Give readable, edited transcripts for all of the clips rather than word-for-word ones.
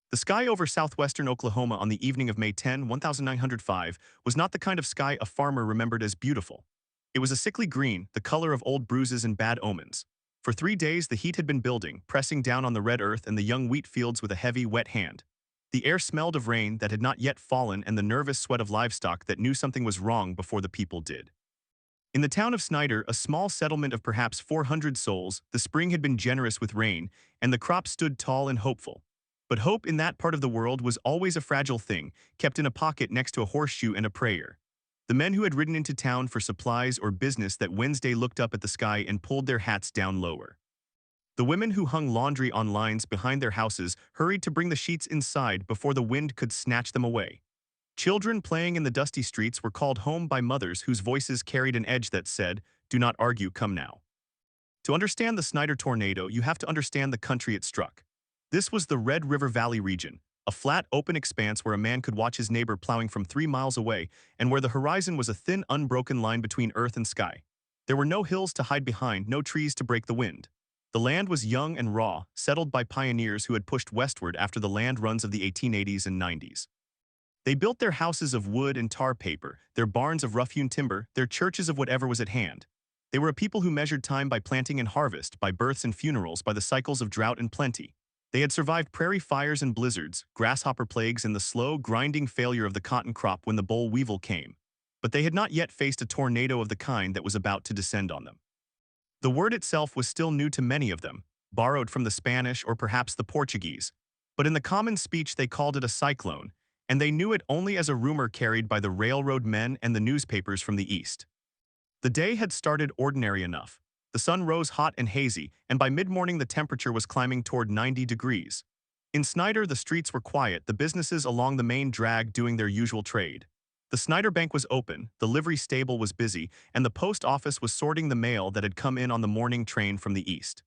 The sky over southwestern Oklahoma on the evening of May 10, 1905, was not the kind of sky a farmer remembered as beautiful. It was a sickly green, the color of old bruises and bad omens. For 3 days the heat had been building, pressing down on the red earth and the young wheat fields with a heavy, wet hand. The air smelled of rain that had not yet fallen and the nervous sweat of livestock that knew something was wrong before the people did. In the town of Snyder, a small settlement of perhaps 400 souls, the spring had been generous with rain, and the crop stood tall and hopeful. But hope in that part of the world was always a fragile thing, kept in a pocket next to a horseshoe and a prayer. The men who had ridden into town for supplies or business that Wednesday looked up at the sky and pulled their hats down lower. The women who hung laundry on lines behind their houses hurried to bring the sheets inside before the wind could snatch them away. Children playing in the dusty streets were called home by mothers whose voices carried an edge that said, "Do not argue, come now." To understand the Snyder tornado, you have to understand the country it struck. This was the Red River Valley region, a flat, open expanse where a man could watch his neighbor plowing from 3 miles away and where the horizon was a thin, unbroken line between earth and sky. There were no hills to hide behind, no trees to break the wind. The land was young and raw, settled by pioneers who had pushed westward after the land runs of the 1880s and 90s. They built their houses of wood and tar paper, their barns of rough-hewn timber, their churches of whatever was at hand. They were a people who measured time by planting and harvest, by births and funerals, by the cycles of drought and plenty. They had survived prairie fires and blizzards, grasshopper plagues, and the slow, grinding failure of the cotton crop when the boll weevil came. But they had not yet faced a tornado of the kind that was about to descend on them. The word itself was still new to many of them, borrowed from the Spanish or perhaps the Portuguese. But in the common speech they called it a cyclone, and they knew it only as a rumor carried by the railroad men and the newspapers from the east. The day had started ordinary enough. The sun rose hot and hazy, and by mid-morning the temperature was climbing toward 90 degrees. In Snyder, the streets were quiet, the businesses along the main drag doing their usual trade. The Snyder Bank was open, the livery stable was busy, and the post office was sorting the mail that had come in on the morning train from the east.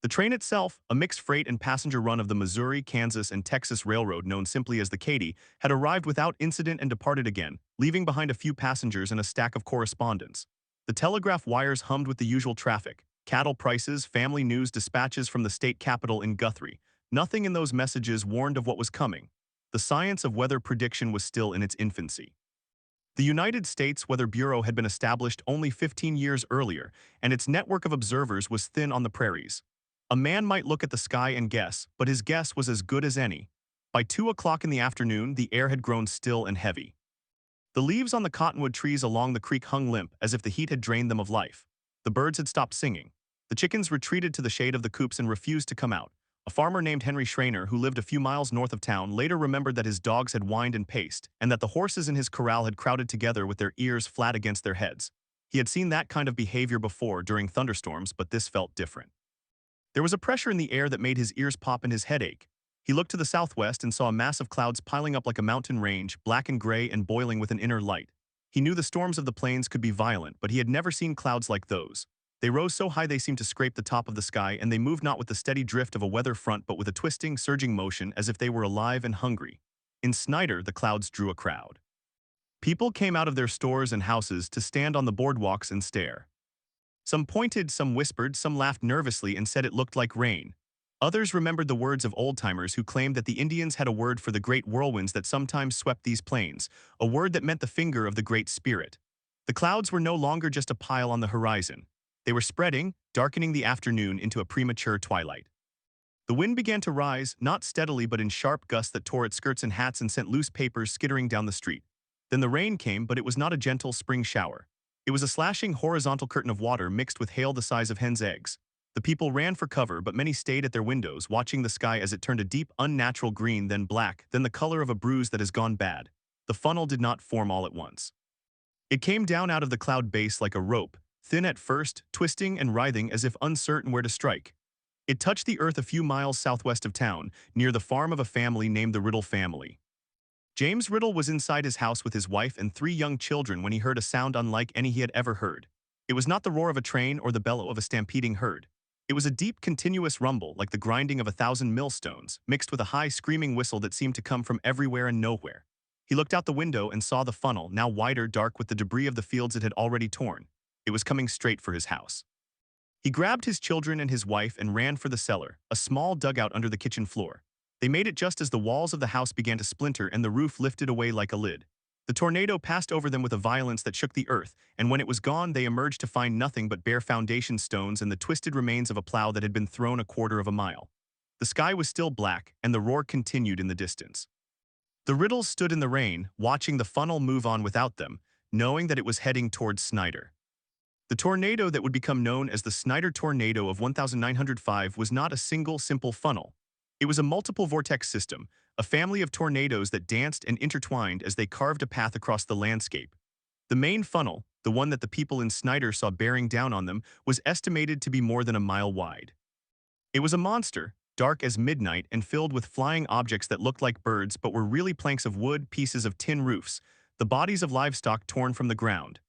The train itself, a mixed freight and passenger run of the Missouri, Kansas, and Texas Railroad known simply as the Katy, had arrived without incident and departed again, leaving behind a few passengers and a stack of correspondence. The telegraph wires hummed with the usual traffic, cattle prices, family news, dispatches from the state capital in Guthrie. Nothing in those messages warned of what was coming. The science of weather prediction was still in its infancy. The United States Weather Bureau had been established only 15 years earlier, and its network of observers was thin on the prairies. A man might look at the sky and guess, but his guess was as good as any. By 2 o'clock in the afternoon, the air had grown still and heavy. The leaves on the cottonwood trees along the creek hung limp, as if the heat had drained them of life. The birds had stopped singing. The chickens retreated to the shade of the coops and refused to come out. A farmer named Henry Schreiner, who lived a few miles north of town, later remembered that his dogs had whined and paced, and that the horses in his corral had crowded together with their ears flat against their heads. He had seen that kind of behavior before during thunderstorms, but this felt different. There was a pressure in the air that made his ears pop and his head ache. He looked to the southwest and saw a mass of clouds piling up like a mountain range, black and gray and boiling with an inner light. He knew the storms of the plains could be violent, but he had never seen clouds like those. They rose so high they seemed to scrape the top of the sky, and they moved not with the steady drift of a weather front but with a twisting, surging motion as if they were alive and hungry. In Snyder, the clouds drew a crowd. People came out of their stores and houses to stand on the boardwalks and stare. Some pointed, some whispered, some laughed nervously and said it looked like rain. Others remembered the words of old-timers who claimed that the Indians had a word for the great whirlwinds that sometimes swept these plains, a word that meant the finger of the Great Spirit. The clouds were no longer just a pile on the horizon. They were spreading, darkening the afternoon into a premature twilight. The wind began to rise, not steadily but in sharp gusts that tore at skirts and hats and sent loose papers skittering down the street. Then the rain came, but it was not a gentle spring shower. It was a slashing horizontal curtain of water mixed with hail the size of hen's eggs. The people ran for cover, but many stayed at their windows, watching the sky as it turned a deep, unnatural green, then black, then the color of a bruise that has gone bad. The funnel did not form all at once. It came down out of the cloud base like a rope, thin at first, twisting and writhing as if uncertain where to strike. It touched the earth a few miles southwest of town, near the farm of a family named the Riddle family. James Riddle was inside his house with his wife and 3 young children when he heard a sound unlike any he had ever heard. It was not the roar of a train or the bellow of a stampeding herd. It was a deep, continuous rumble like the grinding of 1,000 millstones, mixed with a high, screaming whistle that seemed to come from everywhere and nowhere. He looked out the window and saw the funnel, now wider, dark with the debris of the fields it had already torn. It was coming straight for his house. He grabbed his children and his wife and ran for the cellar, a small dugout under the kitchen floor. They made it just as the walls of the house began to splinter and the roof lifted away like a lid. The tornado passed over them with a violence that shook the earth, and when it was gone they emerged to find nothing but bare foundation stones and the twisted remains of a plow that had been thrown a quarter of a mile. The sky was still black, and the roar continued in the distance. The Riddles stood in the rain, watching the funnel move on without them, knowing that it was heading towards Snyder. The tornado that would become known as the Snyder Tornado of 1905 was not a single simple funnel. It was a multiple vortex system, a family of tornadoes that danced and intertwined as they carved a path across the landscape. The main funnel, the one that the people in Snyder saw bearing down on them, was estimated to be more than a mile wide. It was a monster, dark as midnight and filled with flying objects that looked like birds but were really planks of wood, pieces of tin roofs, the bodies of livestock torn from the ground.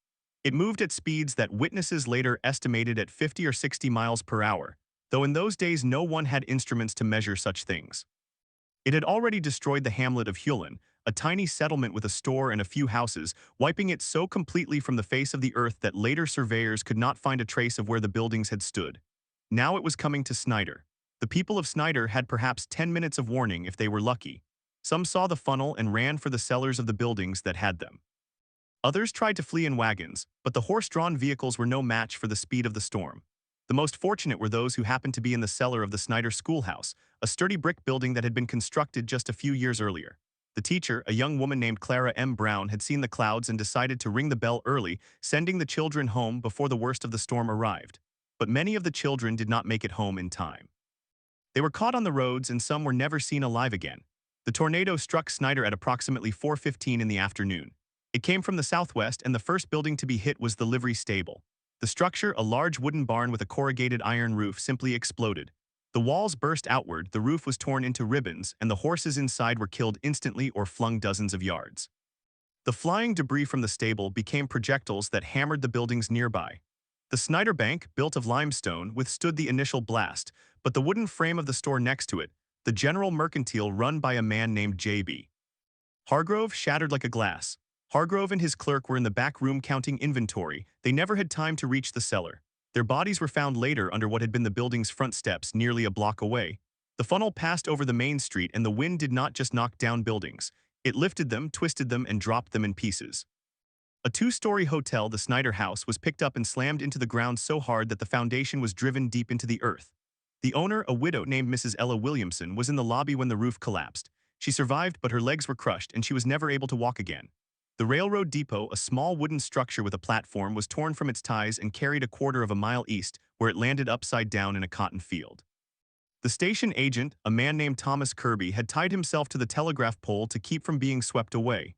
It moved at speeds that witnesses later estimated at 50 or 60 miles per hour, though in those days no one had instruments to measure such things. It had already destroyed the hamlet of Hewlin, a tiny settlement with a store and a few houses, wiping it so completely from the face of the earth that later surveyors could not find a trace of where the buildings had stood. Now it was coming to Snyder. The people of Snyder had perhaps 10 minutes of warning if they were lucky. Some saw the funnel and ran for the cellars of the buildings that had them. Others tried to flee in wagons, but the horse-drawn vehicles were no match for the speed of the storm. The most fortunate were those who happened to be in the cellar of the Snyder schoolhouse, a sturdy brick building that had been constructed just a few years earlier. The teacher, a young woman named Clara M. Brown, had seen the clouds and decided to ring the bell early, sending the children home before the worst of the storm arrived. But many of the children did not make it home in time. They were caught on the roads and some were never seen alive again. The tornado struck Snyder at approximately 4:15 in the afternoon. It came from the southwest, and the first building to be hit was the livery stable. The structure, a large wooden barn with a corrugated iron roof, simply exploded. The walls burst outward, the roof was torn into ribbons, and the horses inside were killed instantly or flung dozens of yards. The flying debris from the stable became projectiles that hammered the buildings nearby. The Snyder Bank, built of limestone, withstood the initial blast, but the wooden frame of the store next to it, the General Mercantile run by a man named J.B. Hargrove, shattered like a glass. Hargrove and his clerk were in the back room counting inventory. They never had time to reach the cellar. Their bodies were found later under what had been the building's front steps nearly a block away. The funnel passed over the main street, and the wind did not just knock down buildings. It lifted them, twisted them, and dropped them in pieces. A two-story hotel, the Snyder House, was picked up and slammed into the ground so hard that the foundation was driven deep into the earth. The owner, a widow named Mrs. Ella Williamson, was in the lobby when the roof collapsed. She survived, but her legs were crushed, and she was never able to walk again. The railroad depot, a small wooden structure with a platform, was torn from its ties and carried a quarter of a mile east, where it landed upside down in a cotton field. The station agent, a man named Thomas Kirby, had tied himself to the telegraph pole to keep from being swept away.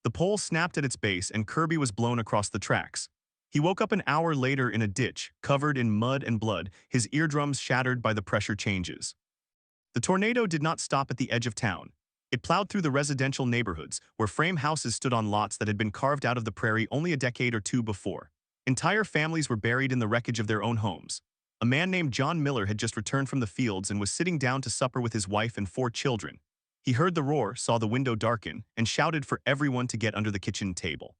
The pole snapped at its base and Kirby was blown across the tracks. He woke up an hour later in a ditch, covered in mud and blood, his eardrums shattered by the pressure changes. The tornado did not stop at the edge of town. It plowed through the residential neighborhoods, where frame houses stood on lots that had been carved out of the prairie only a decade or two before. Entire families were buried in the wreckage of their own homes. A man named John Miller had just returned from the fields and was sitting down to supper with his wife and 4 children. He heard the roar, saw the window darken, and shouted for everyone to get under the kitchen table.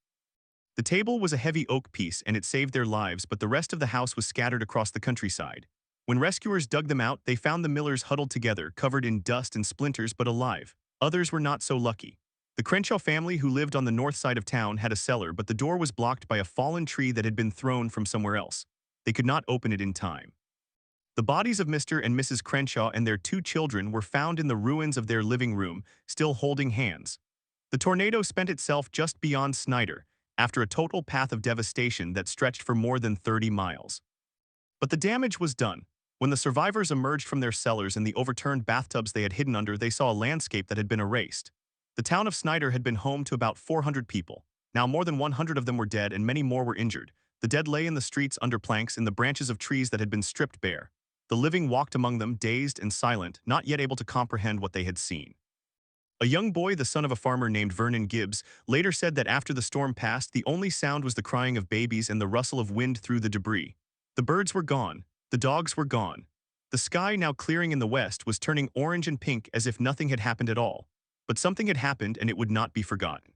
The table was a heavy oak piece and it saved their lives, but the rest of the house was scattered across the countryside. When rescuers dug them out, they found the Millers huddled together, covered in dust and splinters, but alive. Others were not so lucky. The Crenshaw family, who lived on the north side of town, had a cellar, but the door was blocked by a fallen tree that had been thrown from somewhere else. They could not open it in time. The bodies of Mr. and Mrs. Crenshaw and their 2 children were found in the ruins of their living room, still holding hands. The tornado spent itself just beyond Snyder, after a total path of devastation that stretched for more than 30 miles. But the damage was done. When the survivors emerged from their cellars and the overturned bathtubs they had hidden under, they saw a landscape that had been erased. The town of Snyder had been home to about 400 people. Now more than 100 of them were dead and many more were injured. The dead lay in the streets under planks in the branches of trees that had been stripped bare. The living walked among them, dazed and silent, not yet able to comprehend what they had seen. A young boy, the son of a farmer named Vernon Gibbs, later said that after the storm passed, the only sound was the crying of babies and the rustle of wind through the debris. The birds were gone. The dogs were gone. The sky, now clearing in the west, was turning orange and pink as if nothing had happened at all. But something had happened and it would not be forgotten.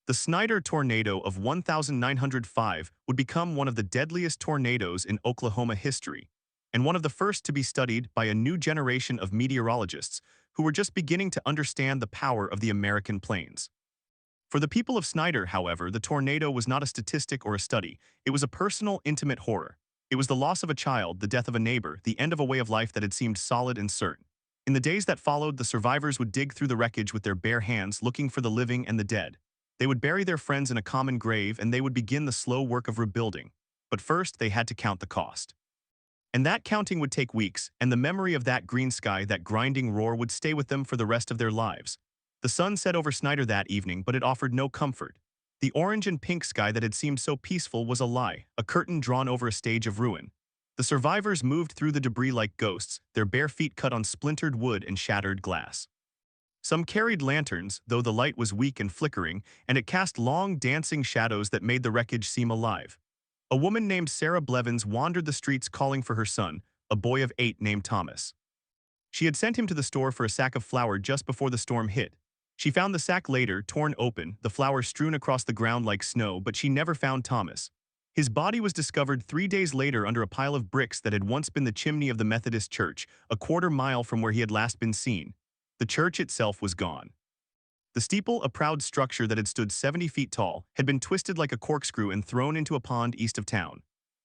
The Snyder Tornado of 1905 would become one of the deadliest tornadoes in Oklahoma history, and one of the first to be studied by a new generation of meteorologists who who were just beginning to understand the power of the American plains. For the people of Snyder, however, the tornado was not a statistic or a study. It was a personal, intimate horror. It was the loss of a child, the death of a neighbor, the end of a way of life that had seemed solid and certain. In the days that followed, the survivors would dig through the wreckage with their bare hands, looking for the living and the dead. They would bury their friends in a common grave, and they would begin the slow work of rebuilding. But first, they had to count the cost. And that counting would take weeks, and the memory of that green sky, that grinding roar, would stay with them for the rest of their lives. The sun set over Snyder that evening, but it offered no comfort. The orange and pink sky that had seemed so peaceful was a lie, a curtain drawn over a stage of ruin. The survivors moved through the debris like ghosts, their bare feet cut on splintered wood and shattered glass. Some carried lanterns, though the light was weak and flickering, and it cast long, dancing shadows that made the wreckage seem alive. A woman named Sarah Blevins wandered the streets calling for her son, a boy of 8 named Thomas. She had sent him to the store for a sack of flour just before the storm hit. She found the sack later, torn open, the flour strewn across the ground like snow, but she never found Thomas. His body was discovered 3 days later under a pile of bricks that had once been the chimney of the Methodist church, a quarter-mile from where he had last been seen. The church itself was gone. The steeple, a proud structure that had stood 70 feet tall, had been twisted like a corkscrew and thrown into a pond east of town.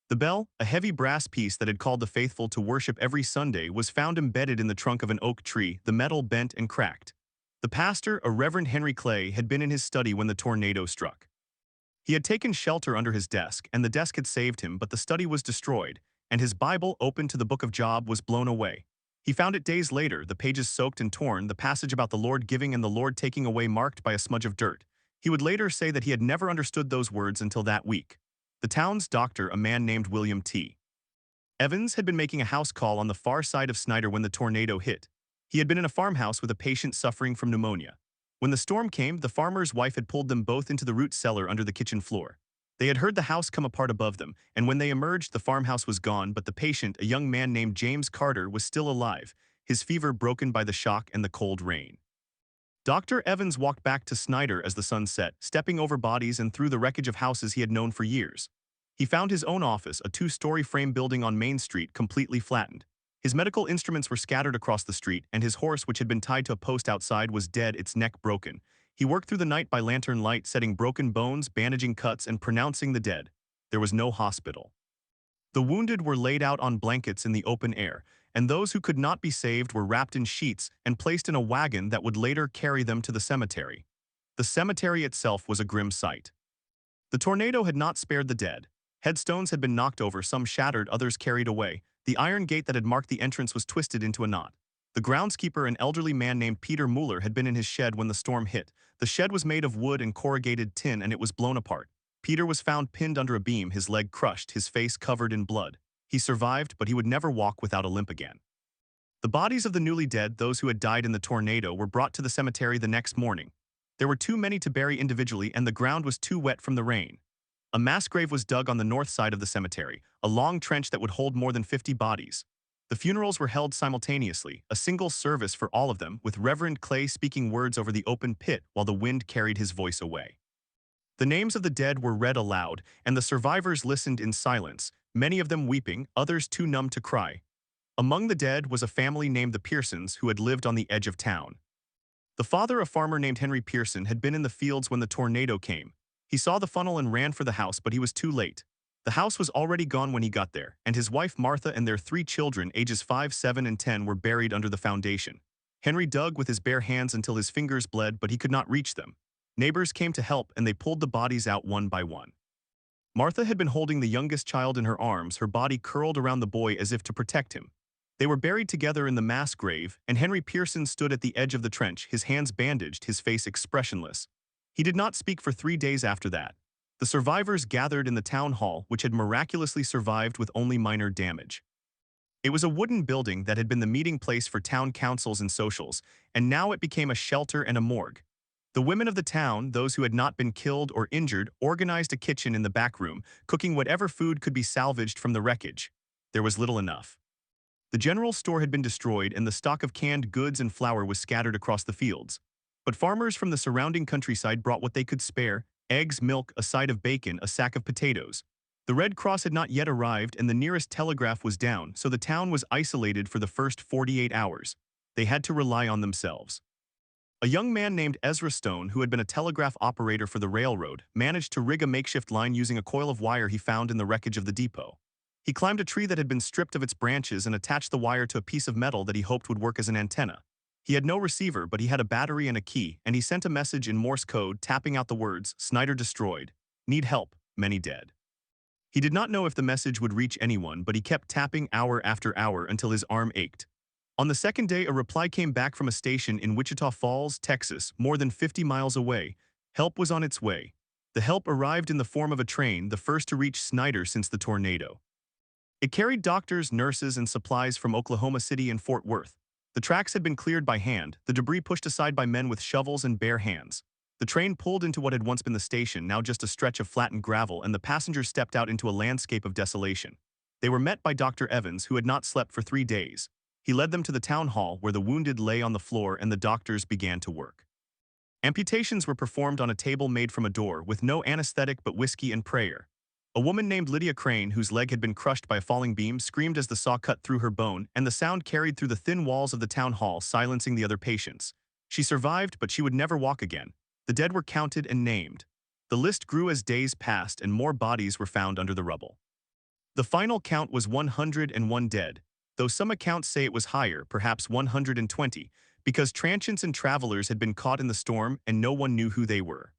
The bell, a heavy brass piece that had called the faithful to worship every Sunday, was found embedded in the trunk of an oak tree, the metal bent and cracked. The pastor, a Reverend Henry Clay, had been in his study when the tornado struck. He had taken shelter under his desk, and the desk had saved him, but the study was destroyed, and his Bible, open to the book of Job, was blown away. He found it days later, the pages soaked and torn, the passage about the Lord giving and the Lord taking away marked by a smudge of dirt. He would later say that he had never understood those words until that week. The town's doctor, a man named William T. Evans, had been making a house call on the far side of Snyder when the tornado hit. He had been in a farmhouse with a patient suffering from pneumonia. When the storm came, the farmer's wife had pulled them both into the root cellar under the kitchen floor. They had heard the house come apart above them, and when they emerged, the farmhouse was gone, but the patient, a young man named James Carter, was still alive, his fever broken by the shock and the cold rain. Dr. Evans walked back to Snyder as the sun set, stepping over bodies and through the wreckage of houses he had known for years. He found his own office, a 2-story frame building on Main Street, completely flattened. His medical instruments were scattered across the street, and his horse, which had been tied to a post outside, was dead, its neck broken. He worked through the night by lantern light, setting broken bones, bandaging cuts, and pronouncing the dead. There was no hospital. The wounded were laid out on blankets in the open air, and those who could not be saved were wrapped in sheets and placed in a wagon that would later carry them to the cemetery. The cemetery itself was a grim sight. The tornado had not spared the dead. Headstones had been knocked over, some shattered, others carried away. The iron gate that had marked the entrance was twisted into a knot. The groundskeeper, an elderly man named Peter Mueller, had been in his shed when the storm hit. The shed was made of wood and corrugated tin, and it was blown apart. Peter was found pinned under a beam, his leg crushed, his face covered in blood. He survived, but he would never walk without a limp again. The bodies of the newly dead, those who had died in the tornado, were brought to the cemetery the next morning. There were too many to bury individually, and the ground was too wet from the rain. A mass grave was dug on the north side of the cemetery, a long trench that would hold more than 50 bodies. The funerals were held simultaneously, a single service for all of them, with Reverend Clay speaking words over the open pit while the wind carried his voice away. The names of the dead were read aloud, and the survivors listened in silence, many of them weeping, others too numb to cry. Among the dead was a family named the Pearsons who had lived on the edge of town. The father, a farmer named Henry Pearson, had been in the fields when the tornado came. He saw the funnel and ran for the house, but he was too late. The house was already gone when he got there, and his wife Martha and their 3 children, ages 5, 7, and 10, were buried under the foundation. Henry dug with his bare hands until his fingers bled, but he could not reach them. Neighbors came to help, and they pulled the bodies out one by one. Martha had been holding the youngest child in her arms, her body curled around the boy as if to protect him. They were buried together in the mass grave, and Henry Pearson stood at the edge of the trench, his hands bandaged, his face expressionless. He did not speak for 3 days after that. The survivors gathered in the town hall, which had miraculously survived with only minor damage. It was a wooden building that had been the meeting place for town councils and socials, and now it became a shelter and a morgue. The women of the town, those who had not been killed or injured, organized a kitchen in the back room, cooking whatever food could be salvaged from the wreckage. There was little enough. The general store had been destroyed, and the stock of canned goods and flour was scattered across the fields. But farmers from the surrounding countryside brought what they could spare: eggs, milk, a side of bacon, a sack of potatoes. The Red Cross had not yet arrived, and the nearest telegraph was down, so the town was isolated for the first 48 hours. They had to rely on themselves. A young man named Ezra Stone, who had been a telegraph operator for the railroad, managed to rig a makeshift line using a coil of wire he found in the wreckage of the depot. He climbed a tree that had been stripped of its branches and attached the wire to a piece of metal that he hoped would work as an antenna. He had no receiver, but he had a battery and a key, and he sent a message in Morse code tapping out the words, "Snyder destroyed. Need help. Many dead." He did not know if the message would reach anyone, but he kept tapping hour after hour until his arm ached. On the second day, a reply came back from a station in Wichita Falls, Texas, more than 50 miles away. Help was on its way. The help arrived in the form of a train, the first to reach Snyder since the tornado. It carried doctors, nurses, and supplies from Oklahoma City and Fort Worth. The tracks had been cleared by hand, the debris pushed aside by men with shovels and bare hands. The train pulled into what had once been the station, now just a stretch of flattened gravel, and the passengers stepped out into a landscape of desolation. They were met by Dr. Evans, who had not slept for 3 days. He led them to the town hall where the wounded lay on the floor and the doctors began to work. Amputations were performed on a table made from a door with no anesthetic but whiskey and prayer. A woman named Lydia Crane, whose leg had been crushed by a falling beam, screamed as the saw cut through her bone, and the sound carried through the thin walls of the town hall, silencing the other patients. She survived, but she would never walk again. The dead were counted and named. The list grew as days passed and more bodies were found under the rubble. The final count was 101 dead, though some accounts say it was higher, perhaps 120, because transients and travelers had been caught in the storm and no one knew who they were.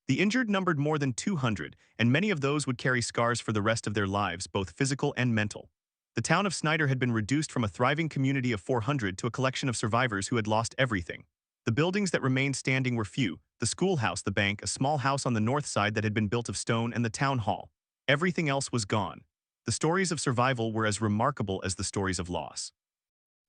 The injured numbered more than 200, and many of those would carry scars for the rest of their lives, both physical and mental. The town of Snyder had been reduced from a thriving community of 400 to a collection of survivors who had lost everything. The buildings that remained standing were few: the schoolhouse, the bank, a small house on the north side that had been built of stone, and the town hall. Everything else was gone. The stories of survival were as remarkable as the stories of loss.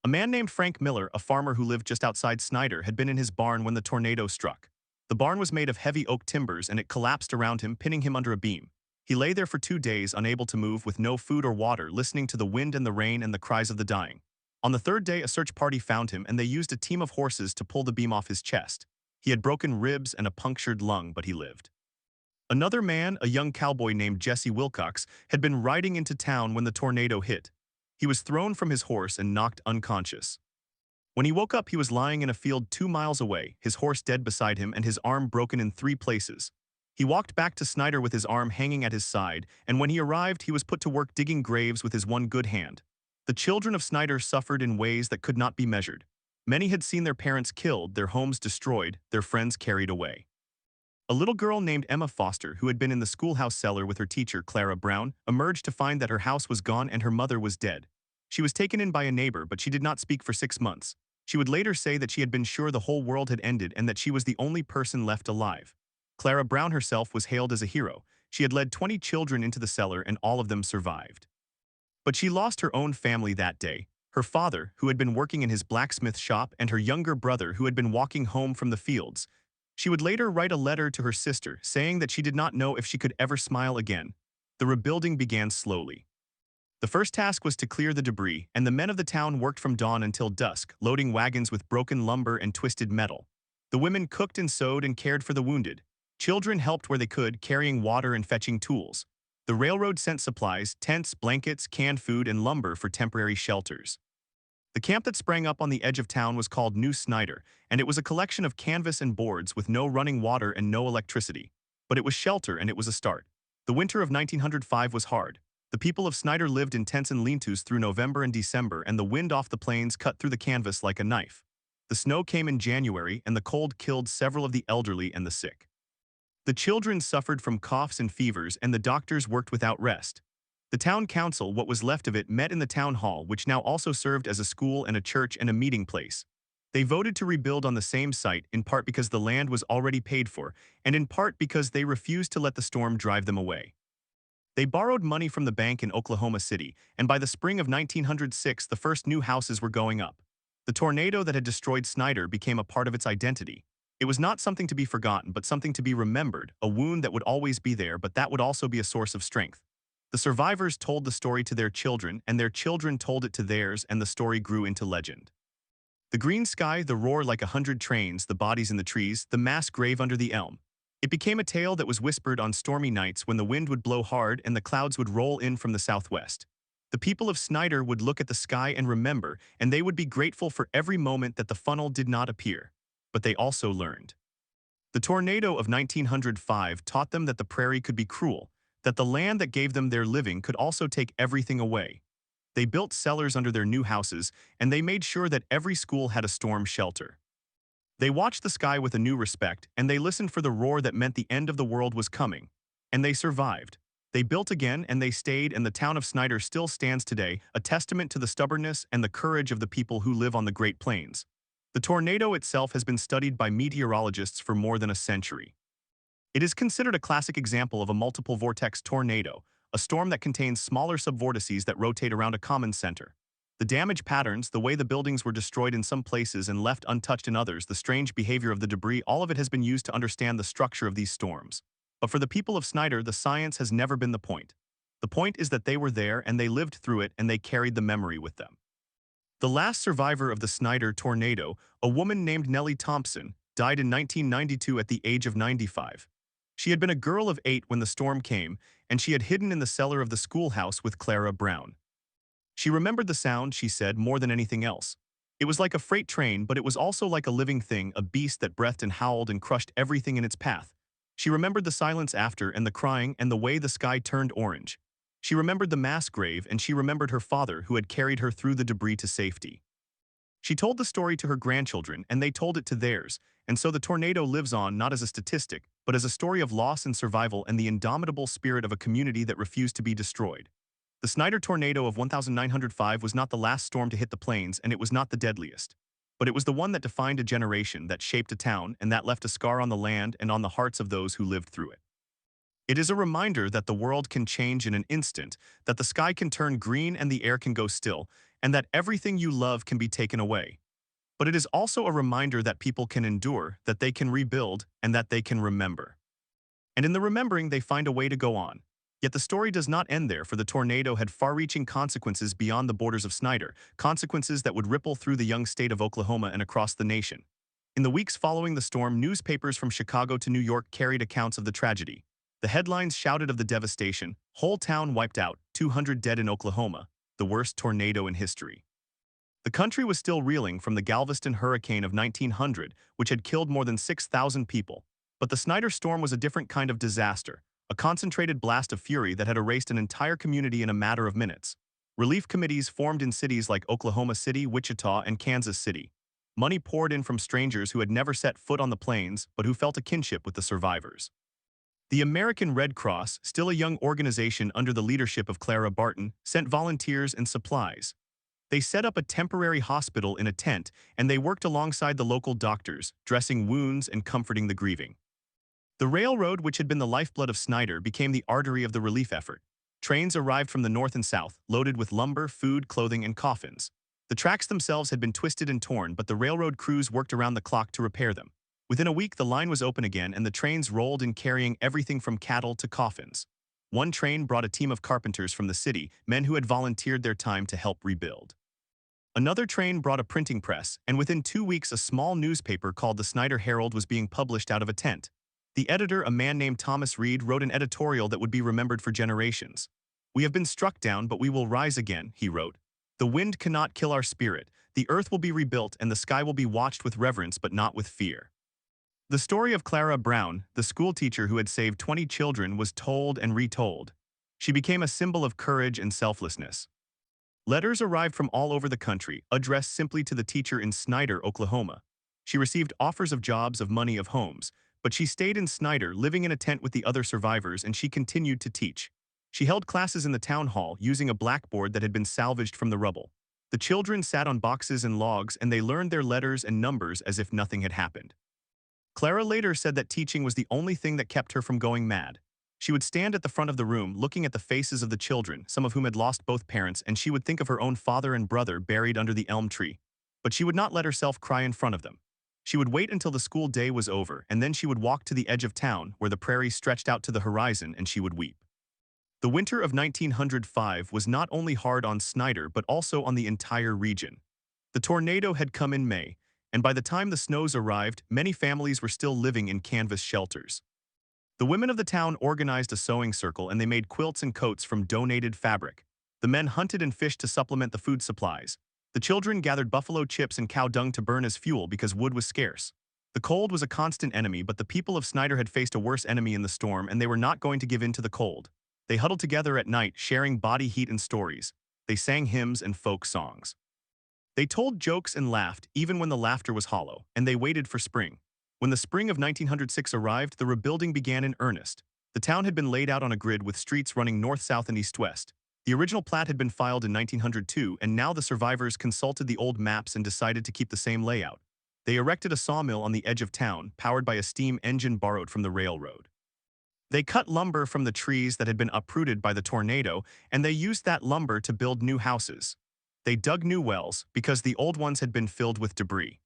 A man named Frank Miller, a farmer who lived just outside Snyder, had been in his barn when the tornado struck. The barn was made of heavy oak timbers and it collapsed around him, pinning him under a beam. He lay there for 2 days, unable to move, with no food or water, listening to the wind and the rain and the cries of the dying. On the third day, a search party found him, and they used a team of horses to pull the beam off his chest. He had broken ribs and a punctured lung, but he lived. Another man, a young cowboy named Jesse Wilcox, had been riding into town when the tornado hit. He was thrown from his horse and knocked unconscious. When he woke up, he was lying in a field 2 miles away, his horse dead beside him and his arm broken in 3 places. He walked back to Snyder with his arm hanging at his side, and when he arrived, he was put to work digging graves with his one good hand. The children of Snyder suffered in ways that could not be measured. Many had seen their parents killed, their homes destroyed, their friends carried away. A little girl named Emma Foster, who had been in the schoolhouse cellar with her teacher, Clara Brown, emerged to find that her house was gone and her mother was dead. She was taken in by a neighbor, but she did not speak for 6 months. She would later say that she had been sure the whole world had ended and that she was the only person left alive. Clara Brown herself was hailed as a hero. She had led 20 children into the cellar and all of them survived. But she lost her own family that day: her father, who had been working in his blacksmith shop, and her younger brother, who had been walking home from the fields. She would later write a letter to her sister, saying that she did not know if she could ever smile again. The rebuilding began slowly. The first task was to clear the debris, and the men of the town worked from dawn until dusk, loading wagons with broken lumber and twisted metal. The women cooked and sewed and cared for the wounded. Children helped where they could, carrying water and fetching tools. The railroad sent supplies: tents, blankets, canned food, and lumber for temporary shelters. The camp that sprang up on the edge of town was called New Snyder, and it was a collection of canvas and boards with no running water and no electricity. But it was shelter, and it was a start. The winter of 1905 was hard. The people of Snyder lived in tents and lean-tos through November and December, and the wind off the plains cut through the canvas like a knife. The snow came in January, and the cold killed several of the elderly and the sick. The children suffered from coughs and fevers, and the doctors worked without rest. The town council, what was left of it, met in the town hall, which now also served as a school and a church and a meeting place. They voted to rebuild on the same site, in part because the land was already paid for, and in part because they refused to let the storm drive them away. They borrowed money from the bank in Oklahoma City, and by the spring of 1906, the first new houses were going up. The tornado that had destroyed Snyder became a part of its identity. It was not something to be forgotten, but something to be remembered, a wound that would always be there, but that would also be a source of strength. The survivors told the story to their children, and their children told it to theirs, and the story grew into legend. The green sky, the roar like 100 trains, the bodies in the trees, the mass grave under the elm. It became a tale that was whispered on stormy nights when the wind would blow hard and the clouds would roll in from the southwest. The people of Snyder would look at the sky and remember, and they would be grateful for every moment that the funnel did not appear. But they also learned. The tornado of 1905 taught them that the prairie could be cruel, that the land that gave them their living could also take everything away. They built cellars under their new houses, and they made sure that every school had a storm shelter. They watched the sky with a new respect, and they listened for the roar that meant the end of the world was coming. And they survived. They built again, and they stayed, and the town of Snyder still stands today, a testament to the stubbornness and the courage of the people who live on the Great Plains. The tornado itself has been studied by meteorologists for more than a century. It is considered a classic example of a multiple vortex tornado, a storm that contains smaller subvortices that rotate around a common center. The damage patterns, the way the buildings were destroyed in some places and left untouched in others, the strange behavior of the debris, all of it has been used to understand the structure of these storms. But for the people of Snyder, the science has never been the point. The point is that they were there and they lived through it and they carried the memory with them. The last survivor of the Snyder tornado, a woman named Nellie Thompson, died in 1992 at the age of 95. She had been a girl of 8 when the storm came, and she had hidden in the cellar of the schoolhouse with Clara Brown. She remembered the sound, she said, more than anything else. It was like a freight train, but it was also like a living thing, a beast that breathed and howled and crushed everything in its path. She remembered the silence after and the crying and the way the sky turned orange. She remembered the mass grave, and she remembered her father who had carried her through the debris to safety. She told the story to her grandchildren, and they told it to theirs, and so the tornado lives on not as a statistic, but as a story of loss and survival and the indomitable spirit of a community that refused to be destroyed. The Snyder tornado of 1905 was not the last storm to hit the plains, and it was not the deadliest. But it was the one that defined a generation, that shaped a town, and that left a scar on the land and on the hearts of those who lived through it. It is a reminder that the world can change in an instant, that the sky can turn green and the air can go still, and that everything you love can be taken away. But it is also a reminder that people can endure, that they can rebuild, and that they can remember. And in the remembering, they find a way to go on. Yet the story does not end there, for the tornado had far-reaching consequences beyond the borders of Snyder, consequences that would ripple through the young state of Oklahoma and across the nation. In the weeks following the storm, newspapers from Chicago to New York carried accounts of the tragedy. The headlines shouted of the devastation, whole town wiped out, 200 dead in Oklahoma, the worst tornado in history. The country was still reeling from the Galveston hurricane of 1900, which had killed more than 6,000 people. But the Snyder storm was a different kind of disaster, a concentrated blast of fury that had erased an entire community in a matter of minutes. Relief committees formed in cities like Oklahoma City, Wichita, and Kansas City. Money poured in from strangers who had never set foot on the plains, but who felt a kinship with the survivors. The American Red Cross, still a young organization under the leadership of Clara Barton, sent volunteers and supplies. They set up a temporary hospital in a tent, and they worked alongside the local doctors, dressing wounds and comforting the grieving. The railroad, which had been the lifeblood of Snyder, became the artery of the relief effort. Trains arrived from the north and south, loaded with lumber, food, clothing, and coffins. The tracks themselves had been twisted and torn, but the railroad crews worked around the clock to repair them. Within a week, the line was open again, and the trains rolled in carrying everything from cattle to coffins. One train brought a team of carpenters from the city, men who had volunteered their time to help rebuild. Another train brought a printing press, and within 2 weeks, a small newspaper called the Snyder Herald was being published out of a tent. The editor, a man named Thomas Reed, wrote an editorial that would be remembered for generations. "We have been struck down, but we will rise again," he wrote. "The wind cannot kill our spirit. The earth will be rebuilt, and the sky will be watched with reverence but not with fear." The story of Clara Brown, the schoolteacher who had saved 20 children, was told and retold. She became a symbol of courage and selflessness. Letters arrived from all over the country, addressed simply to the teacher in Snyder, Oklahoma. She received offers of jobs, of money, of homes, but she stayed in Snyder, living in a tent with the other survivors, and she continued to teach. She held classes in the town hall using a blackboard that had been salvaged from the rubble. The children sat on boxes and logs, and they learned their letters and numbers as if nothing had happened. Clara later said that teaching was the only thing that kept her from going mad. She would stand at the front of the room, looking at the faces of the children, some of whom had lost both parents, and she would think of her own father and brother buried under the elm tree. But she would not let herself cry in front of them. She would wait until the school day was over, and then she would walk to the edge of town, where the prairie stretched out to the horizon, and she would weep. The winter of 1905 was not only hard on Snyder, but also on the entire region. The tornado had come in May, and by the time the snows arrived, many families were still living in canvas shelters. The women of the town organized a sewing circle, and they made quilts and coats from donated fabric. The men hunted and fished to supplement the food supplies. The children gathered buffalo chips and cow dung to burn as fuel because wood was scarce. The cold was a constant enemy, but the people of Snyder had faced a worse enemy in the storm, and they were not going to give in to the cold. They huddled together at night, sharing body heat and stories. They sang hymns and folk songs. They told jokes and laughed, even when the laughter was hollow, and they waited for spring. When the spring of 1906 arrived, the rebuilding began in earnest. The town had been laid out on a grid with streets running north-south and east-west. The original plat had been filed in 1902, and now the survivors consulted the old maps and decided to keep the same layout. They erected a sawmill on the edge of town, powered by a steam engine borrowed from the railroad. They cut lumber from the trees that had been uprooted by the tornado, and they used that lumber to build new houses. They dug new wells because the old ones had been filled with debris.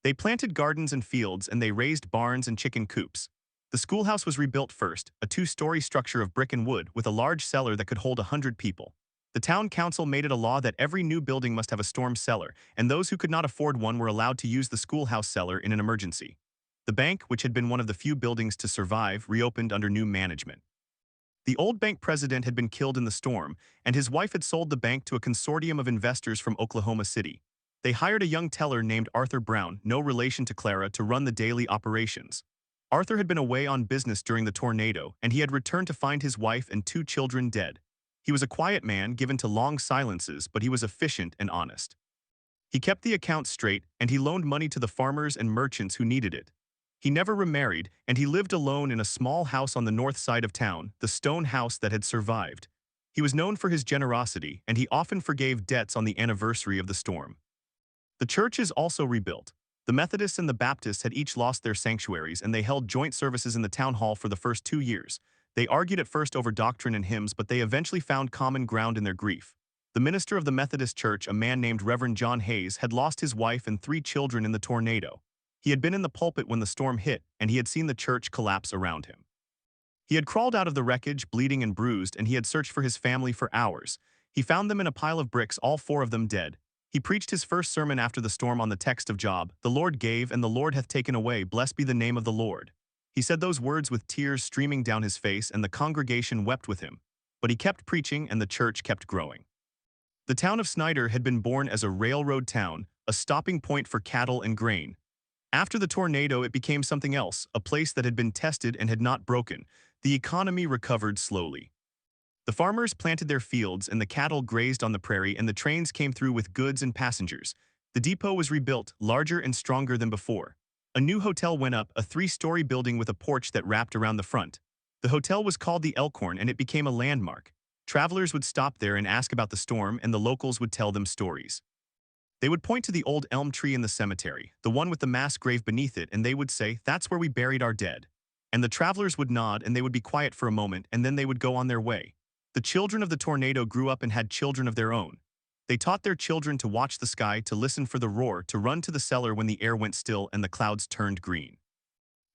They planted gardens and fields, and they raised barns and chicken coops. The schoolhouse was rebuilt first, a two-story structure of brick and wood with a large cellar that could hold 100 people. The town council made it a law that every new building must have a storm cellar, and those who could not afford one were allowed to use the schoolhouse cellar in an emergency. The bank, which had been one of the few buildings to survive, reopened under new management. The old bank president had been killed in the storm, and his wife had sold the bank to a consortium of investors from Oklahoma City. They hired a young teller named Arthur Brown, no relation to Clara, to run the daily operations. Arthur had been away on business during the tornado, and he had returned to find his wife and two children dead. He was a quiet man, given to long silences, but he was efficient and honest. He kept the accounts straight, and he loaned money to the farmers and merchants who needed it. He never remarried, and he lived alone in a small house on the north side of town, the stone house that had survived. He was known for his generosity, and he often forgave debts on the anniversary of the storm. The churches also rebuilt. The Methodists and the Baptists had each lost their sanctuaries, and they held joint services in the town hall for the first 2 years. They argued at first over doctrine and hymns, but they eventually found common ground in their grief. The minister of the Methodist Church, a man named Reverend John Hayes, had lost his wife and 3 children in the tornado. He had been in the pulpit when the storm hit, and he had seen the church collapse around him. He had crawled out of the wreckage, bleeding and bruised, and he had searched for his family for hours. He found them in a pile of bricks, all 4 of them dead. He preached his first sermon after the storm on the text of Job, "The Lord gave, and the Lord hath taken away, blessed be the name of the Lord." He said those words with tears streaming down his face, and the congregation wept with him. But he kept preaching, and the church kept growing. The town of Snyder had been born as a railroad town, a stopping point for cattle and grain. After the tornado, it became something else, a place that had been tested and had not broken. The economy recovered slowly. The farmers planted their fields, and the cattle grazed on the prairie, and the trains came through with goods and passengers. The depot was rebuilt, larger and stronger than before. A new hotel went up, a 3-story building with a porch that wrapped around the front. The hotel was called the Elkhorn, and it became a landmark. Travelers would stop there and ask about the storm, and the locals would tell them stories. They would point to the old elm tree in the cemetery, the one with the mass grave beneath it, and they would say, "That's where we buried our dead." And the travelers would nod, and they would be quiet for a moment, and then they would go on their way. The children of the tornado grew up and had children of their own. They taught their children to watch the sky, to listen for the roar, to run to the cellar when the air went still and the clouds turned green.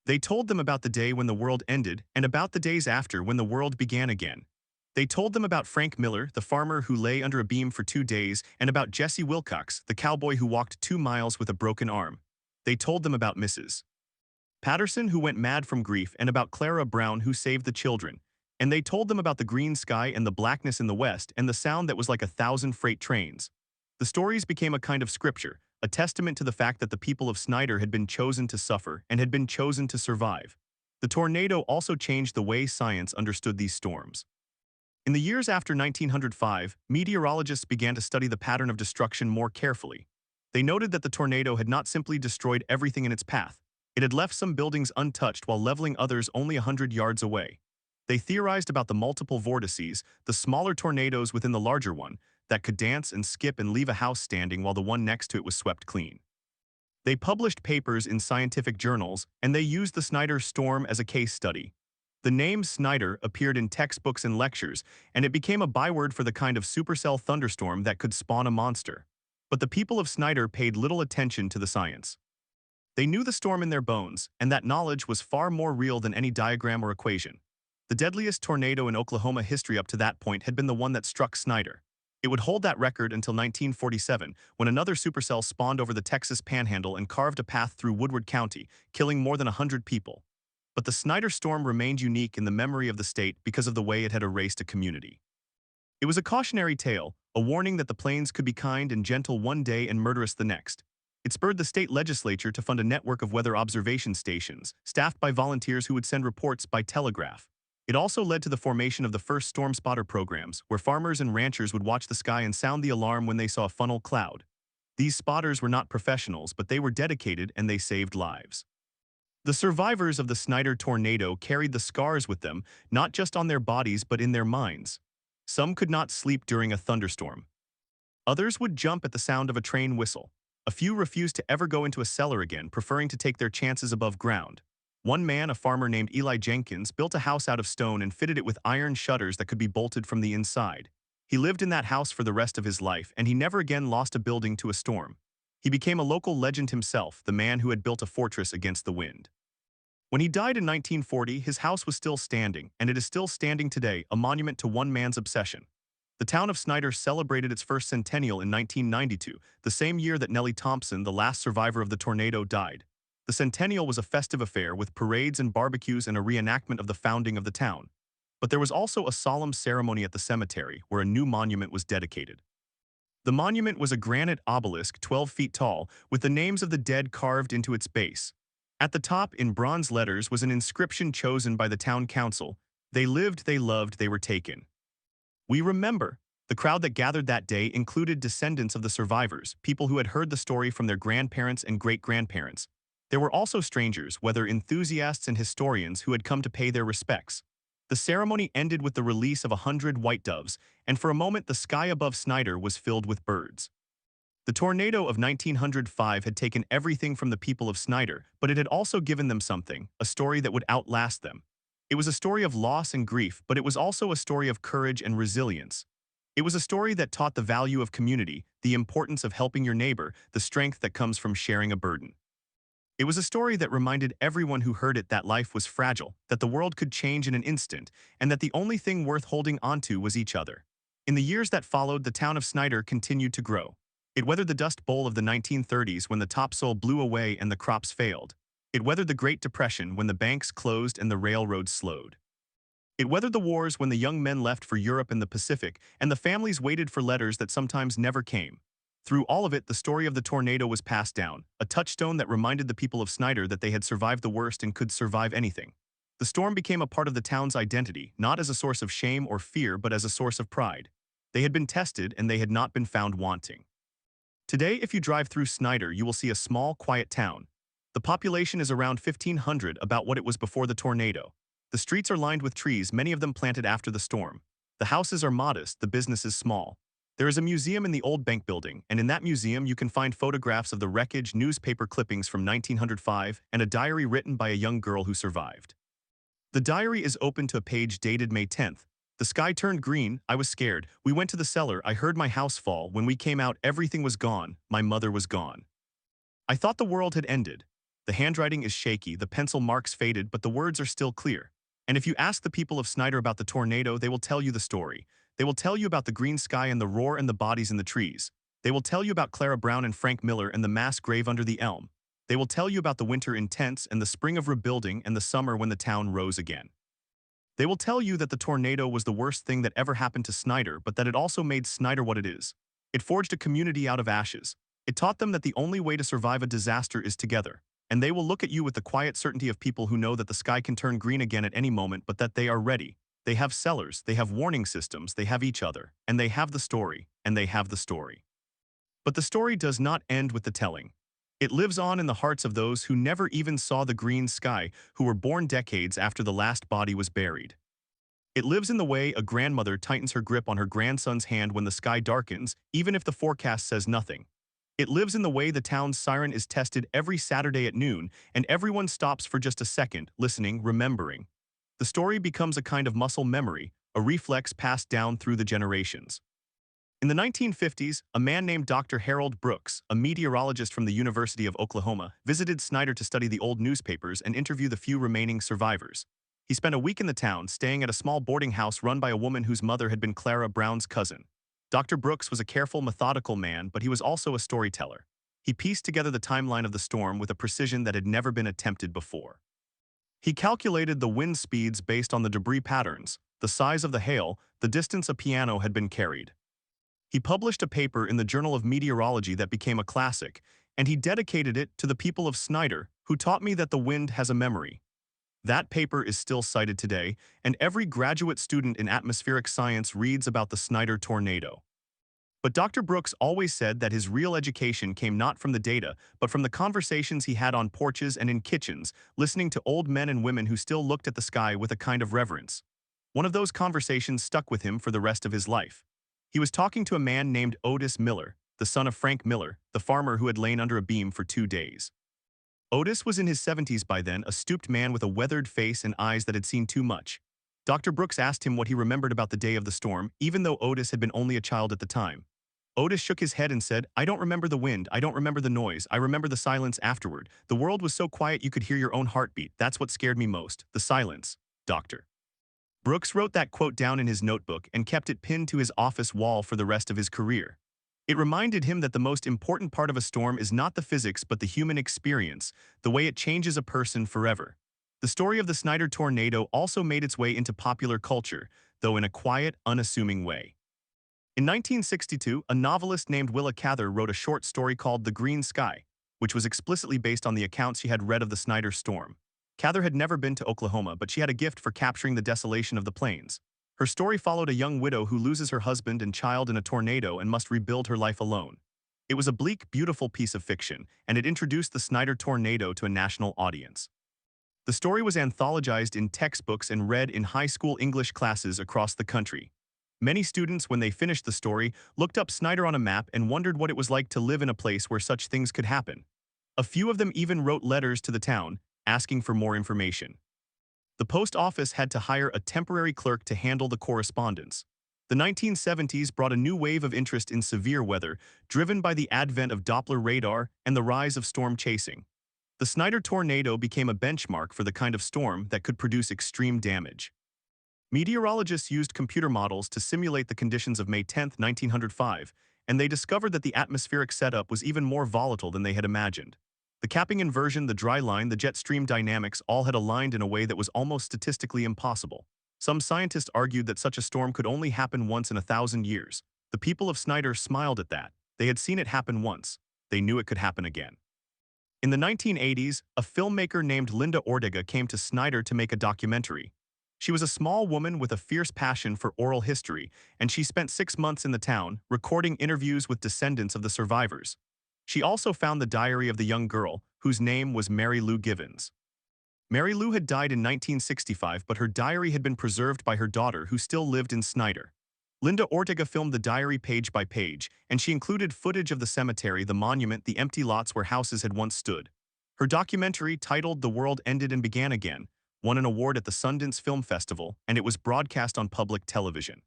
They told them about the day when the world ended, and about the days after when the world began again. They told them about Frank Miller, the farmer who lay under a beam for 2 days, and about Jesse Wilcox, the cowboy who walked 2 miles with a broken arm. They told them about Mrs. Patterson, who went mad from grief, and about Clara Brown, who saved the children. And they told them about the green sky and the blackness in the west and the sound that was like 1,000 freight trains. The stories became a kind of scripture, a testament to the fact that the people of Snyder had been chosen to suffer and had been chosen to survive. The tornado also changed the way science understood these storms. In the years after 1905, meteorologists began to study the pattern of destruction more carefully. They noted that the tornado had not simply destroyed everything in its path. It had left some buildings untouched while leveling others only 100 yards away. They theorized about the multiple vortices, the smaller tornadoes within the larger one, that could dance and skip and leave a house standing while the one next to it was swept clean. They published papers in scientific journals, and they used the Snyder storm as a case study. The name Snyder appeared in textbooks and lectures, and it became a byword for the kind of supercell thunderstorm that could spawn a monster. But the people of Snyder paid little attention to the science. They knew the storm in their bones, and that knowledge was far more real than any diagram or equation. The deadliest tornado in Oklahoma history up to that point had been the one that struck Snyder. It would hold that record until 1947, when another supercell spawned over the Texas Panhandle and carved a path through Woodward County, killing more than 100 people. But the Snyder storm remained unique in the memory of the state because of the way it had erased a community. It was a cautionary tale, a warning that the plains could be kind and gentle one day and murderous the next. It spurred the state legislature to fund a network of weather observation stations, staffed by volunteers who would send reports by telegraph. It also led to the formation of the first storm spotter programs, where farmers and ranchers would watch the sky and sound the alarm when they saw a funnel cloud. These spotters were not professionals, but they were dedicated and they saved lives. The survivors of the Snyder tornado carried the scars with them, not just on their bodies but in their minds. Some could not sleep during a thunderstorm. Others would jump at the sound of a train whistle. A few refused to ever go into a cellar again, preferring to take their chances above ground. One man, a farmer named Eli Jenkins, built a house out of stone and fitted it with iron shutters that could be bolted from the inside. He lived in that house for the rest of his life, and he never again lost a building to a storm. He became a local legend himself, the man who had built a fortress against the wind. When he died in 1940, his house was still standing, and it is still standing today, a monument to one man's obsession. The town of Snyder celebrated its first centennial in 1992, the same year that Nellie Thompson, the last survivor of the tornado, died. The centennial was a festive affair with parades and barbecues and a reenactment of the founding of the town. But there was also a solemn ceremony at the cemetery where a new monument was dedicated. The monument was a granite obelisk 12 feet tall, with the names of the dead carved into its base. At the top, in bronze letters, was an inscription chosen by the town council: "They lived, they loved, they were taken." We remember. The crowd that gathered that day included descendants of the survivors, people who had heard the story from their grandparents and great-grandparents. There were also strangers, weather enthusiasts and historians, who had come to pay their respects. The ceremony ended with the release of 100 white doves, and for a moment the sky above Snyder was filled with birds. The tornado of 1905 had taken everything from the people of Snyder, but it had also given them something, a story that would outlast them. It was a story of loss and grief, but it was also a story of courage and resilience. It was a story that taught the value of community, the importance of helping your neighbor, the strength that comes from sharing a burden. It was a story that reminded everyone who heard it that life was fragile, that the world could change in an instant, and that the only thing worth holding onto was each other. In the years that followed, the town of Snyder continued to grow. It weathered the Dust Bowl of the 1930s when the topsoil blew away and the crops failed. It weathered the Great Depression when the banks closed and the railroads slowed. It weathered the wars when the young men left for Europe and the Pacific, and the families waited for letters that sometimes never came. Through all of it, the story of the tornado was passed down, a touchstone that reminded the people of Snyder that they had survived the worst and could survive anything. The storm became a part of the town's identity, not as a source of shame or fear, but as a source of pride. They had been tested and they had not been found wanting. Today, if you drive through Snyder, you will see a small, quiet town. The population is around 1,500, about what it was before the tornado. The streets are lined with trees, many of them planted after the storm. The houses are modest, the business is small. There is a museum in the old bank building, and in that museum you can find photographs of the wreckage, newspaper clippings from 1905, and a diary written by a young girl who survived. The diary is open to a page dated May 10th. The sky turned green, I was scared. We went to the cellar, I heard my house fall. When we came out, everything was gone. My mother was gone. I thought the world had ended. The handwriting is shaky, the pencil marks faded, but the words are still clear. And if you ask the people of Snyder about the tornado, they will tell you the story. They will tell you about the green sky and the roar and the bodies in the trees. They will tell you about Clara Brown and Frank Miller and the mass grave under the elm. They will tell you about the winter in tents and the spring of rebuilding and the summer when the town rose again. They will tell you that the tornado was the worst thing that ever happened to Snyder, but that it also made Snyder what it is. It forged a community out of ashes. It taught them that the only way to survive a disaster is together. And they will look at you with the quiet certainty of people who know that the sky can turn green again at any moment, but that they are ready. They have cellars, they have warning systems, they have each other, and they have the story, and they have the story. But the story does not end with the telling. It lives on in the hearts of those who never even saw the green sky, who were born decades after the last body was buried. It lives in the way a grandmother tightens her grip on her grandson's hand when the sky darkens, even if the forecast says nothing. It lives in the way the town's siren is tested every Saturday at noon, and everyone stops for just a second, listening, remembering. The story becomes a kind of muscle memory, a reflex passed down through the generations. In the 1950s, a man named Dr. Harold Brooks, a meteorologist from the University of Oklahoma, visited Snyder to study the old newspapers and interview the few remaining survivors. He spent a week in the town, staying at a small boarding house run by a woman whose mother had been Clara Brown's cousin. Dr. Brooks was a careful, methodical man, but he was also a storyteller. He pieced together the timeline of the storm with a precision that had never been attempted before. He calculated the wind speeds based on the debris patterns, the size of the hail, the distance a piano had been carried. He published a paper in the Journal of Meteorology that became a classic, and he dedicated it to the people of Snyder, who taught me that the wind has a memory. That paper is still cited today, and every graduate student in atmospheric science reads about the Snyder tornado. But Dr. Brooks always said that his real education came not from the data, but from the conversations he had on porches and in kitchens, listening to old men and women who still looked at the sky with a kind of reverence. One of those conversations stuck with him for the rest of his life. He was talking to a man named Otis Miller, the son of Frank Miller, the farmer who had lain under a beam for 2 days. Otis was in his 70s by then, a stooped man with a weathered face and eyes that had seen too much. Dr. Brooks asked him what he remembered about the day of the storm, even though Otis had been only a child at the time. Otis shook his head and said, "I don't remember the wind, I don't remember the noise, I remember the silence afterward. The world was so quiet you could hear your own heartbeat. That's what scared me most, the silence, Doctor." Brooks wrote that quote down in his notebook and kept it pinned to his office wall for the rest of his career. It reminded him that the most important part of a storm is not the physics but the human experience, the way it changes a person forever. The story of the Snyder tornado also made its way into popular culture, though in a quiet, unassuming way. In 1962, a novelist named Willa Cather wrote a short story called The Green Sky, which was explicitly based on the accounts she had read of the Snyder storm. Cather had never been to Oklahoma, but she had a gift for capturing the desolation of the plains. Her story followed a young widow who loses her husband and child in a tornado and must rebuild her life alone. It was a bleak, beautiful piece of fiction, and it introduced the Snyder tornado to a national audience. The story was anthologized in textbooks and read in high school English classes across the country. Many students, when they finished the story, looked up Snyder on a map and wondered what it was like to live in a place where such things could happen. A few of them even wrote letters to the town, asking for more information. The post office had to hire a temporary clerk to handle the correspondence. The 1970s brought a new wave of interest in severe weather, driven by the advent of Doppler radar and the rise of storm chasing. The Snyder tornado became a benchmark for the kind of storm that could produce extreme damage. Meteorologists used computer models to simulate the conditions of May 10, 1905, and they discovered that the atmospheric setup was even more volatile than they had imagined. The capping inversion, the dry line, the jet stream dynamics all had aligned in a way that was almost statistically impossible. Some scientists argued that such a storm could only happen once in 1,000 years. The people of Snyder smiled at that. They had seen it happen once. They knew it could happen again. In the 1980s, a filmmaker named Linda Ortega came to Snyder to make a documentary. She was a small woman with a fierce passion for oral history, and she spent 6 months in the town, recording interviews with descendants of the survivors. She also found the diary of the young girl, whose name was Mary Lou Givens. Mary Lou had died in 1965, but her diary had been preserved by her daughter, who still lived in Snyder. Linda Ortega filmed the diary page by page, and she included footage of the cemetery, the monument, the empty lots where houses had once stood. Her documentary, titled The World Ended and Began Again, won an award at the Sundance Film Festival, and it was broadcast on public television.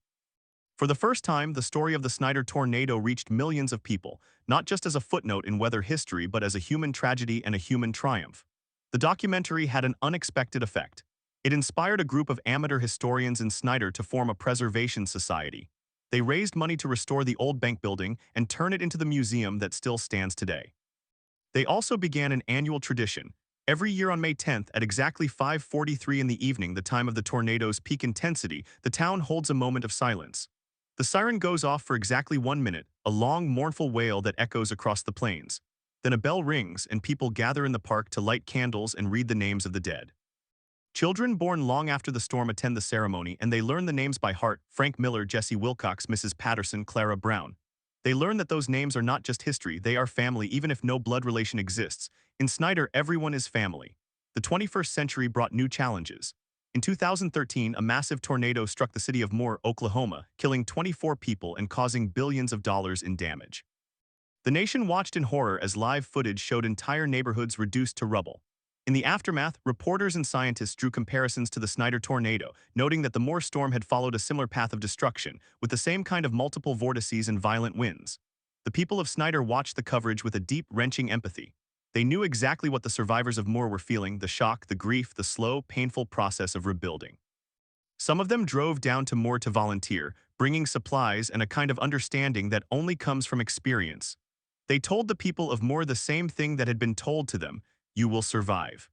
For the first time, the story of the Snyder tornado reached millions of people, not just as a footnote in weather history but as a human tragedy and a human triumph. The documentary had an unexpected effect. It inspired a group of amateur historians in Snyder to form a preservation society. They raised money to restore the old bank building and turn it into the museum that still stands today. They also began an annual tradition. Every year on May 10th at exactly 5:43 in the evening, the time of the tornado's peak intensity, the town holds a moment of silence. The siren goes off for exactly 1 minute, a long, mournful wail that echoes across the plains. Then a bell rings and people gather in the park to light candles and read the names of the dead. Children born long after the storm attend the ceremony, and they learn the names by heart: Frank Miller, Jesse Wilcox, Mrs. Patterson, Clara Brown. They learn that those names are not just history, they are family even if no blood relation exists. In Snyder, everyone is family. The 21st century brought new challenges. In 2013, a massive tornado struck the city of Moore, Oklahoma, killing 24 people and causing billions of dollars in damage. The nation watched in horror as live footage showed entire neighborhoods reduced to rubble. In the aftermath, reporters and scientists drew comparisons to the Snyder tornado, noting that the Moore storm had followed a similar path of destruction, with the same kind of multiple vortices and violent winds. The people of Snyder watched the coverage with a deep, wrenching empathy. They knew exactly what the survivors of Moore were feeling: the shock, the grief, the slow, painful process of rebuilding. Some of them drove down to Moore to volunteer, bringing supplies and a kind of understanding that only comes from experience. They told the people of Moore the same thing that had been told to them: you will survive.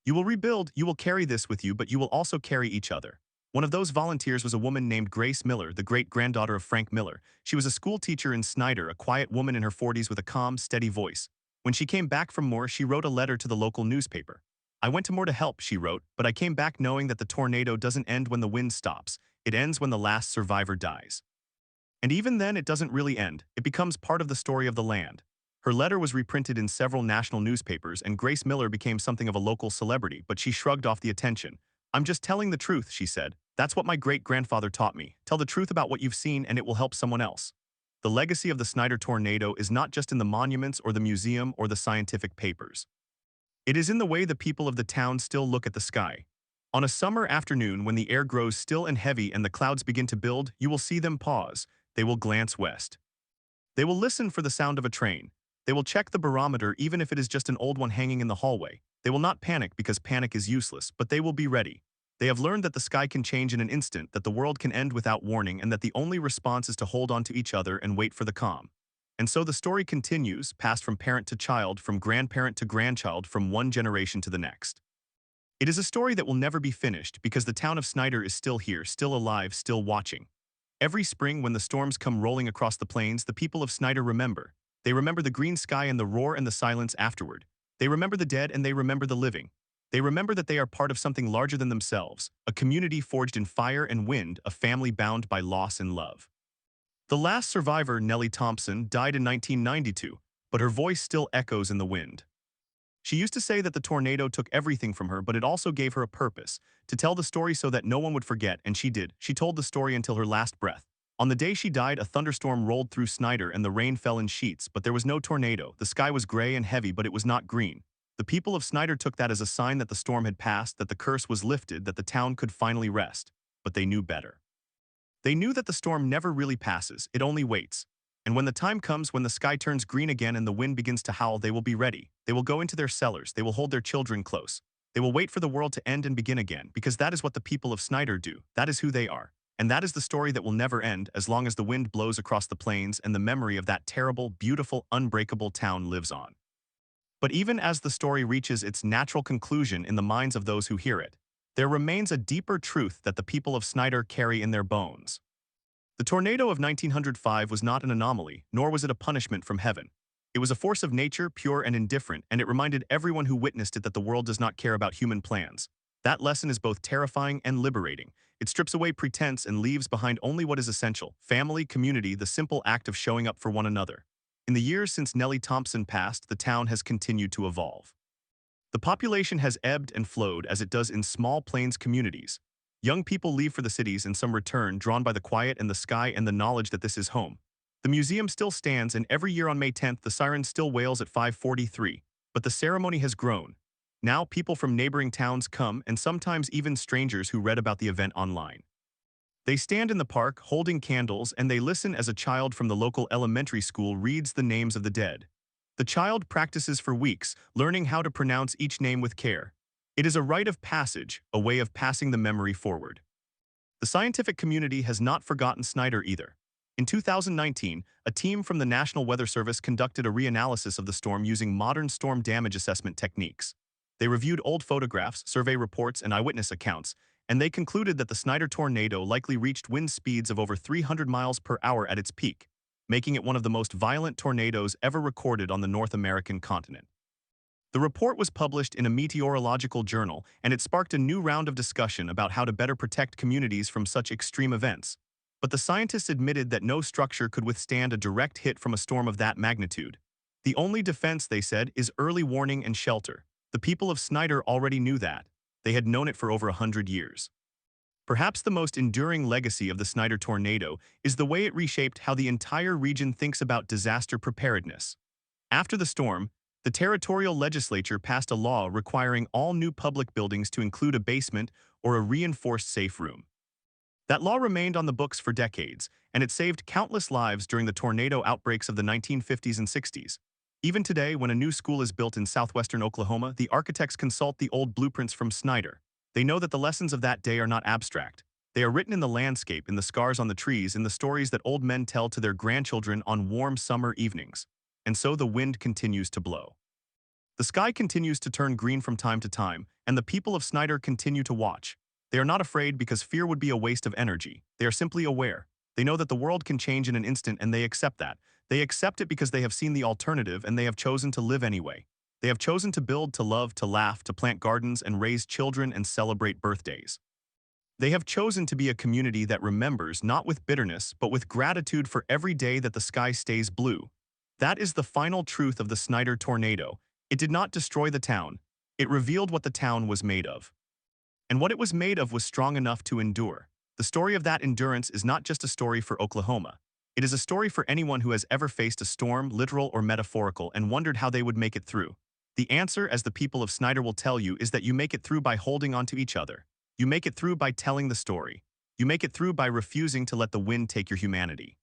You will rebuild, you will carry this with you, but you will also carry each other. One of those volunteers was a woman named Grace Miller, the great-granddaughter of Frank Miller. She was a school teacher in Snyder, a quiet woman in her 40s with a calm, steady voice. When she came back from Moore, she wrote a letter to the local newspaper. "I went to Moore to help," she wrote, "but I came back knowing that the tornado doesn't end when the wind stops. It ends when the last survivor dies. And even then, it doesn't really end. It becomes part of the story of the land." Her letter was reprinted in several national newspapers, and Grace Miller became something of a local celebrity, but she shrugged off the attention. "I'm just telling the truth," she said. "That's what my great-grandfather taught me. Tell the truth about what you've seen and it will help someone else." The legacy of the Snyder tornado is not just in the monuments or the museum or the scientific papers. It is in the way the people of the town still look at the sky. On a summer afternoon when the air grows still and heavy and the clouds begin to build, you will see them pause. They will glance west. They will listen for the sound of a train. They will check the barometer even if it is just an old one hanging in the hallway. They will not panic because panic is useless, but they will be ready. They have learned that the sky can change in an instant, that the world can end without warning, and that the only response is to hold on to each other and wait for the calm. And so the story continues, passed from parent to child, from grandparent to grandchild, from one generation to the next. It is a story that will never be finished because the town of Snyder is still here, still alive, still watching. Every spring when the storms come rolling across the plains, the people of Snyder remember. They remember the green sky and the roar and the silence afterward. They remember the dead and they remember the living. They remember that they are part of something larger than themselves, a community forged in fire and wind, a family bound by loss and love. The last survivor, Nellie Thompson, died in 1992, but her voice still echoes in the wind. She used to say that the tornado took everything from her, but it also gave her a purpose, to tell the story so that no one would forget, and she did. She told the story until her last breath. On the day she died, a thunderstorm rolled through Snyder and the rain fell in sheets, but there was no tornado. The sky was gray and heavy, but it was not green. The people of Snyder took that as a sign that the storm had passed, that the curse was lifted, that the town could finally rest. But they knew better. They knew that the storm never really passes, it only waits. And when the time comes, when the sky turns green again and the wind begins to howl, they will be ready. They will go into their cellars, they will hold their children close. They will wait for the world to end and begin again, because that is what the people of Snyder do. That is who they are. And that is the story that will never end as long as the wind blows across the plains and the memory of that terrible, beautiful, unbreakable town lives on. But even as the story reaches its natural conclusion in the minds of those who hear it, there remains a deeper truth that the people of Snyder carry in their bones. The tornado of 1905 was not an anomaly, nor was it a punishment from heaven. It was a force of nature, pure and indifferent, and it reminded everyone who witnessed it that the world does not care about human plans. That lesson is both terrifying and liberating. It strips away pretense and leaves behind only what is essential: family, community, the simple act of showing up for one another. In the years since Nellie Thompson passed, the town has continued to evolve. The population has ebbed and flowed as it does in small plains communities. Young people leave for the cities and some return, drawn by the quiet and the sky and the knowledge that this is home. The museum still stands, and every year on May 10th the siren still wails at 5:43. But the ceremony has grown. Now people from neighboring towns come, and sometimes even strangers who read about the event online. They stand in the park, holding candles, and they listen as a child from the local elementary school reads the names of the dead. The child practices for weeks, learning how to pronounce each name with care. It is a rite of passage, a way of passing the memory forward. The scientific community has not forgotten Snyder either. In 2019, a team from the National Weather Service conducted a reanalysis of the storm using modern storm damage assessment techniques. They reviewed old photographs, survey reports, and eyewitness accounts, and they concluded that the Snyder tornado likely reached wind speeds of over 300 miles per hour at its peak, making it one of the most violent tornadoes ever recorded on the North American continent. The report was published in a meteorological journal, and it sparked a new round of discussion about how to better protect communities from such extreme events. But the scientists admitted that no structure could withstand a direct hit from a storm of that magnitude. The only defense, they said, is early warning and shelter. The people of Snyder already knew that. They had known it for over 100 years. Perhaps the most enduring legacy of the Snyder tornado is the way it reshaped how the entire region thinks about disaster preparedness. After the storm, the territorial legislature passed a law requiring all new public buildings to include a basement or a reinforced safe room. That law remained on the books for decades, and it saved countless lives during the tornado outbreaks of the 1950s and 60s. Even today, when a new school is built in southwestern Oklahoma, the architects consult the old blueprints from Snyder. They know that the lessons of that day are not abstract. They are written in the landscape, in the scars on the trees, in the stories that old men tell to their grandchildren on warm summer evenings. And so the wind continues to blow. The sky continues to turn green from time to time, and the people of Snyder continue to watch. They are not afraid because fear would be a waste of energy. They are simply aware. They know that the world can change in an instant and they accept that. They accept it because they have seen the alternative and they have chosen to live anyway. They have chosen to build, to love, to laugh, to plant gardens and raise children and celebrate birthdays. They have chosen to be a community that remembers not with bitterness but with gratitude for every day that the sky stays blue. That is the final truth of the Snyder tornado. It did not destroy the town. It revealed what the town was made of. And what it was made of was strong enough to endure. The story of that endurance is not just a story for Oklahoma. It is a story for anyone who has ever faced a storm, literal or metaphorical, and wondered how they would make it through. The answer, as the people of Snyder will tell you, is that you make it through by holding on to each other. You make it through by telling the story. You make it through by refusing to let the wind take your humanity.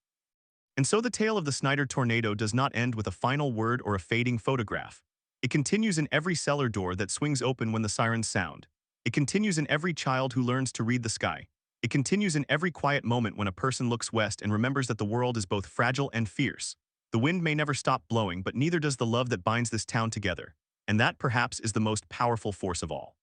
And so the tale of the Snyder tornado does not end with a final word or a fading photograph. It continues in every cellar door that swings open when the sirens sound. It continues in every child who learns to read the sky. It continues in every quiet moment when a person looks west and remembers that the world is both fragile and fierce. The wind may never stop blowing, but neither does the love that binds this town together. And that, perhaps, is the most powerful force of all.